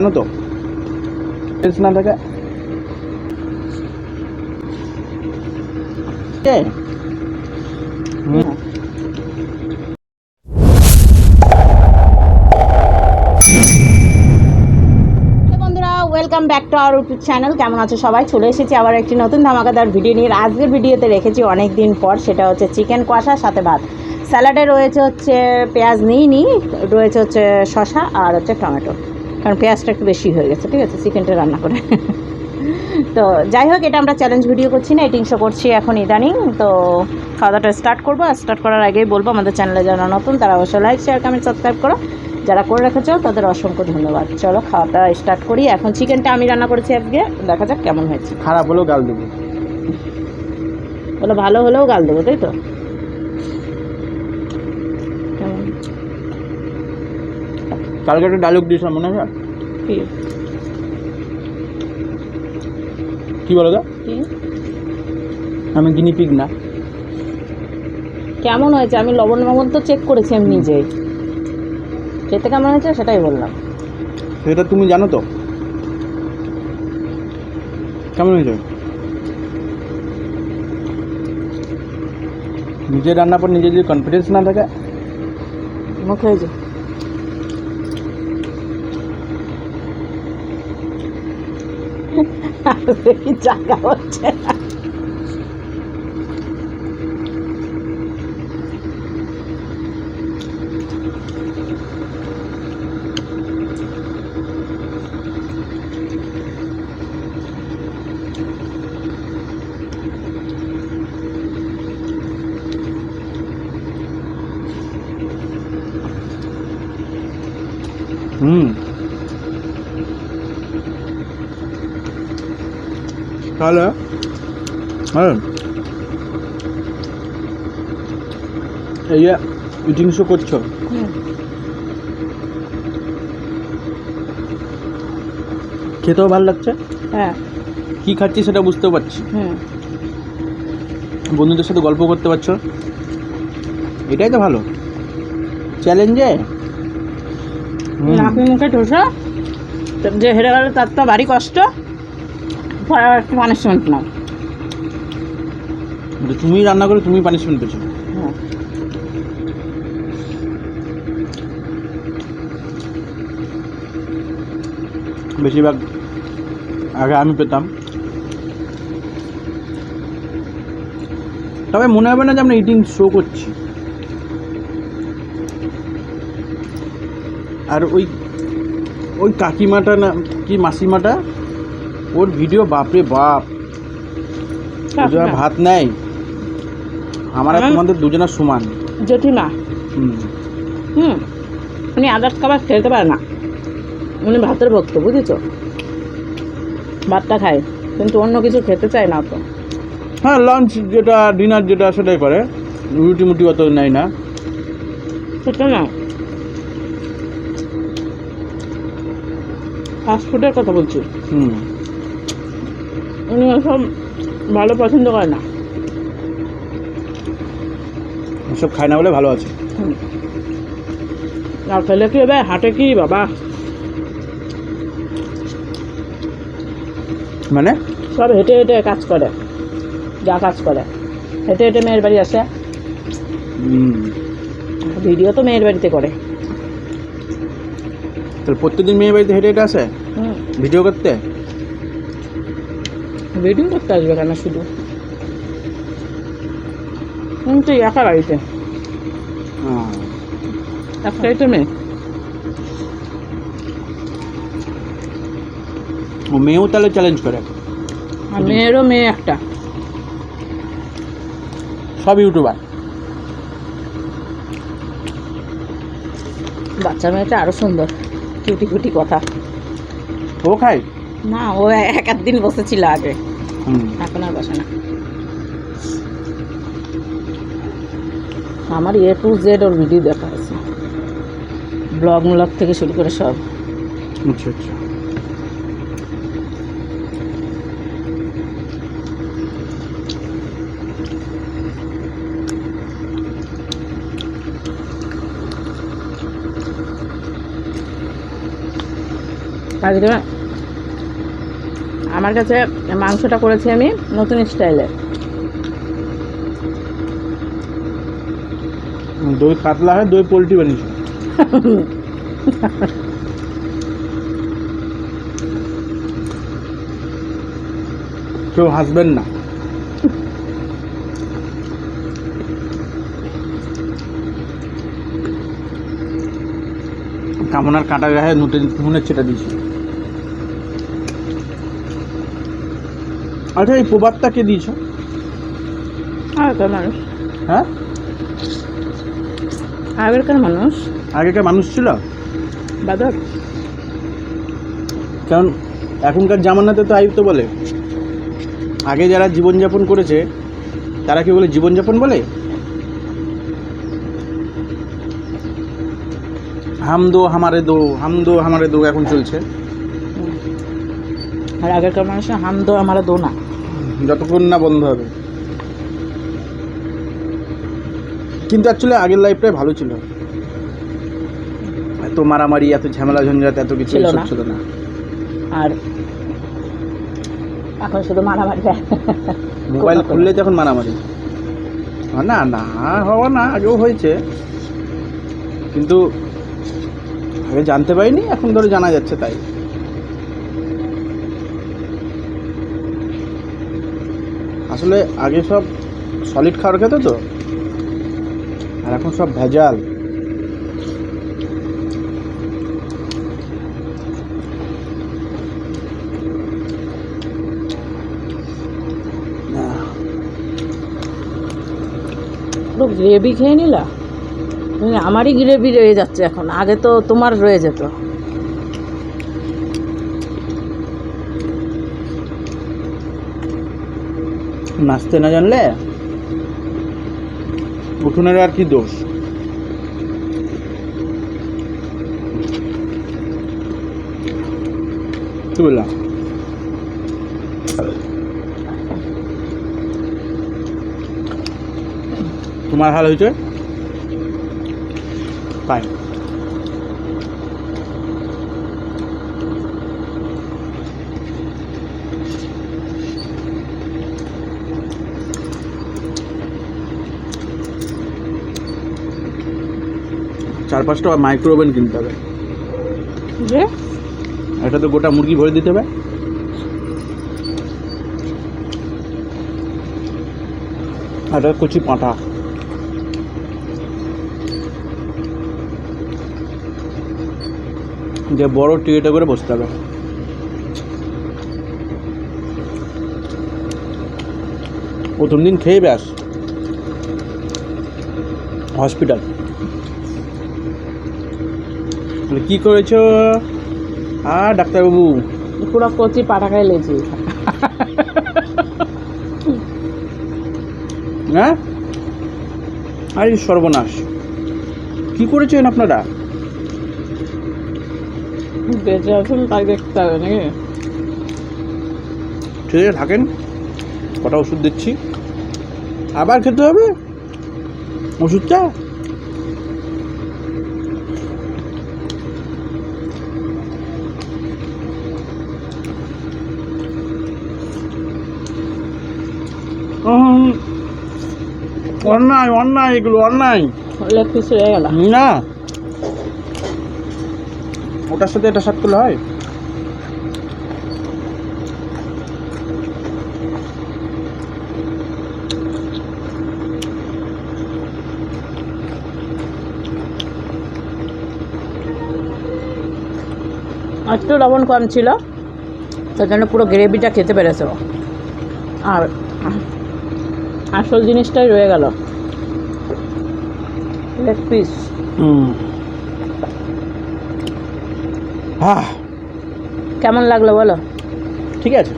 জানো তো না থাকে বন্ধুরা, welcome back to our YouTube channel. কেমন আছো সবাই? চলে এসেছি আবার একটি নতুন ধামাকাদার ভিডিও নিয়ে। আজকের ভিডিওতে রেখেছি অনেক দিন পর, সেটা হচ্ছে চিকেন কষার সাথে ভাত। স্যালাডে রয়েছে হচ্ছে পেঁয়াজ নিইনি, রয়েছে হচ্ছে শসা আর হচ্ছে টমেটো, কারণ পেঁয়াজটা একটু বেশি হয়ে গেছে। ঠিক আছে, চিকেনটা রান্না করে তো যাই হোক, এটা আমরা চ্যালেঞ্জ ভিডিও করছি না, এটিং শো করছি এখন ইদানিং। তো খাওয়া দাওয়াটা স্টার্ট করবো। আর স্টার্ট করার আগেই বলবো, আমাদের চ্যানেলে যারা নতুন তারা অবশ্যই লাইক শেয়ার কমেন্ট সাবস্ক্রাইব করো। যারা করে রেখেছো তাদের অসংখ্য ধন্যবাদ। চলো খাওয়াটা স্টার্ট করি। এখন চিকেনটা আমি রান্না করেছি আজকে, দেখা যাক কেমন হয়েছে। খারাপ হলেও গাল দেবো। বলো ভালো হলেও গাল দেবো, তাই তো? কালকে একটা ডায়লগ দিয়েছিলাম, মনে আছে? কি কি বলো তো? কি আমি গিনিপিগ না। কেমন হয়েছে? আমি লবণ লবণ তো চেক করেছি আমি নিজেই, খেতে কেমন হয়েছে সেটাই বললাম। সেটা তুমি জানো তো কেমন হয়েছে? নিজের রান্নার পর নিজের যদি কনফিডেন্স না থাকে। মুখে হয়েছে কি জায়গা হচ্ছে। তাহলে হ্যাঁ, এই যে ইটিং শো করছো, খেতেও ভালো লাগছে। হ্যাঁ, কি খাচ্ছি সেটা বুঝতেও পারছি। বন্ধুদের সাথে গল্প করতে পারছো, এটাই তো ভালো। চ্যালেঞ্জে নাকি মুখে ঠোসা, যে হেরে গেল তার তো ভারী কষ্ট। পরে একটু পানিশমেন্ট নাও। তুমি রান্না করে তুমি পানিশমেন্ট পেয়েছো। হ্যাঁ, বেশিরভাগ আগে আমি পেতাম, তবে মনে হবে না যে আমরা ইটিং শো করছি। আর ওই ওই কাকিমাটা না কি মাসিমাটা, ওর ভিডিও বাপরে বাপ, ও যা ভাত নেয় আমার আর তোমাদের দুজনের সমান। জেঠিমা হুম, উনি আদার্স খাবার খেতে পারে না, উনি ভাতের ভক্ত, বুঝেছো? ভাতটা খায় কিন্তু অন্য কিছু খেতে চায় না তো। হ্যাঁ, লাঞ্চ যেটা ডিনার যেটা সেটাই করে, রুটি মুটি অত নেয় না। সেটা না, ফাস্টফুডের কথা বলছি। উনি ওসব ভালো পছন্দ করে না। ওসব খায় না বলে ভালো আছে। আর খেলে কি হবে? হাটে কি বাবা, মানে সব হেঁটে হেঁটে কাজ করে, যা কাজ করে হেঁটে হেঁটে মেয়ের বাড়ি আসে। ভিডিও তো মেয়ের বাড়িতে করে। তাহলে প্রত্যেকদিন মেয়ে বাড়িতে হেঁটে হেঁটে আসে ভিডিও করতে? ভিডিও করতে আসবে কেন শুধু? কিন্তু একা বাড়িতে, একটাই তো মেয়ে। ও মেয়েও তাহলে চ্যালেঞ্জ করে? আর মেয়েরও মেয়ে একটা। সব ইউটিউবার। বাচ্চা মেয়েটা আরো সুন্দর, কিউটি কুটি কথা। ও খায় না, ও এক দিন বসেছিল আগে, এখন আর বসে না। আমার A to Z or video দেখা আছে, ব্লগ থেকে শুরু করে সব। আচ্ছা আচ্ছা। আজকে আমার কাছে মাংসটা করেছি আমি নতুন স্টাইলে। দই কাতলা হয়, দই পোলট্রি বানিয়েছে। কেউ হাসবেন না। কামনার কাঁটা গায়ে নুনের ছেটা দিয়েছি। আচ্ছা, এই প্রবাদটা কে দিয়েছ? আগেকার মানুষ, হ্যাঁ, আগেকার মানুষ, আগেকার মানুষ ছিল। বাদর কারণ এখনকার জামানাতে তো আয়ুক্ত বলে, আগে যারা জীবনযাপন করেছে তারা কি বলে জীবনযাপন বলে? হাম দো হামারে দো এখন চলছে। আর আগেকার মানুষের হাম দো আমারা দো না। যতক্ষণ না বন্ধ হবে। কিন্তু অ্যাকচুয়ালি আগের লাইফটাই ভালো ছিল, এত মারামারি, এত ঝামেলা ঝঞ্ঝাট, এত কিছু ছিল এসব না। ছিল না। আর এখন শুধু মারামারি। মোবাইল খুললে তখন মারামারি। না না হওয়া না, আগেও হয়েছে, কিন্তু আগে জানতে পারিনি, এখন ধরে জানা যাচ্ছে। তাই আসলে আগে সব সলিড খাবার খেত তো, আর এখন সব ভেজাল। পুরো গ্রেভি খেয়ে নিলা। আমারই গ্রেভি রয়ে যাচ্ছে এখন, আগে তো তোমার রয়ে যেত। নাচতে না জানলে উঠোনের আর কি দোষ? কি বললাম? তোমার হাল হয়েছে তাই। চার পাঁচটা মাইক্রো ওভেন কিনতে হবে। যে এটা তো গোটা মুরগি ভরে দিতে হবে। আর এটা কচি পাঁঠা। যে বড় টিয়েটা করে বসতে হবে। প্রথম দিন খেয়ে ব্যাস হসপিটাল। বলে কি করেছো? ডাক্তারবাবু পুরো কচি পাটা খাই লেছি। হ্যাঁ, আরে সর্বনাশ, কি করেছেন আপনারা? বেঁচে আছেন তাই দেখতে হবে নাকি? ঠিক আছে, থাকেন, কটা ওষুধ দিচ্ছি, আবার খেতে হবে ওষুধটা। অন্যায় অন্যায়, এগুলো অন্যায়। লেগ পিস রয়ে গেল না, ওটার সাথে এটা সাত করলে হয়? একটু লবণ কম ছিল, তার জন্য পুরো গ্রেভিটা খেতে পেরেছে। আর আসল জিনিসটাই রয়ে গেল, লেগ পিস। কেমন লাগলো বলো? ঠিক আছে,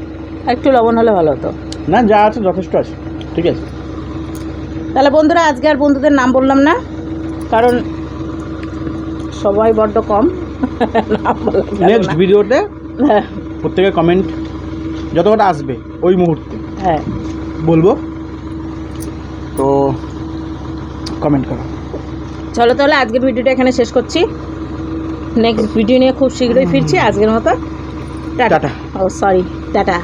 একটু লবণ হলে ভালো হতো। না, যা আছে যথেষ্ট আছে, ঠিক আছে। তাহলে বন্ধুরা, আজকে আর বন্ধুদের নাম বললাম না, কারণ সবাই বড্ড কম। নেক্সট ভিডিওতে প্রত্যেকের কমেন্ট যত কটা আসবে ওই মুহূর্তে হ্যাঁ বলবো, তো কমেন্ট করো। চলো তাহলে আজকের ভিডিওটা এখানে শেষ করছি। নেক্সট ভিডিও নিয়ে খুব শীঘ্রই ফিরছি। আজকের মতো টাটা। টাটা। ও সরি, টাটা।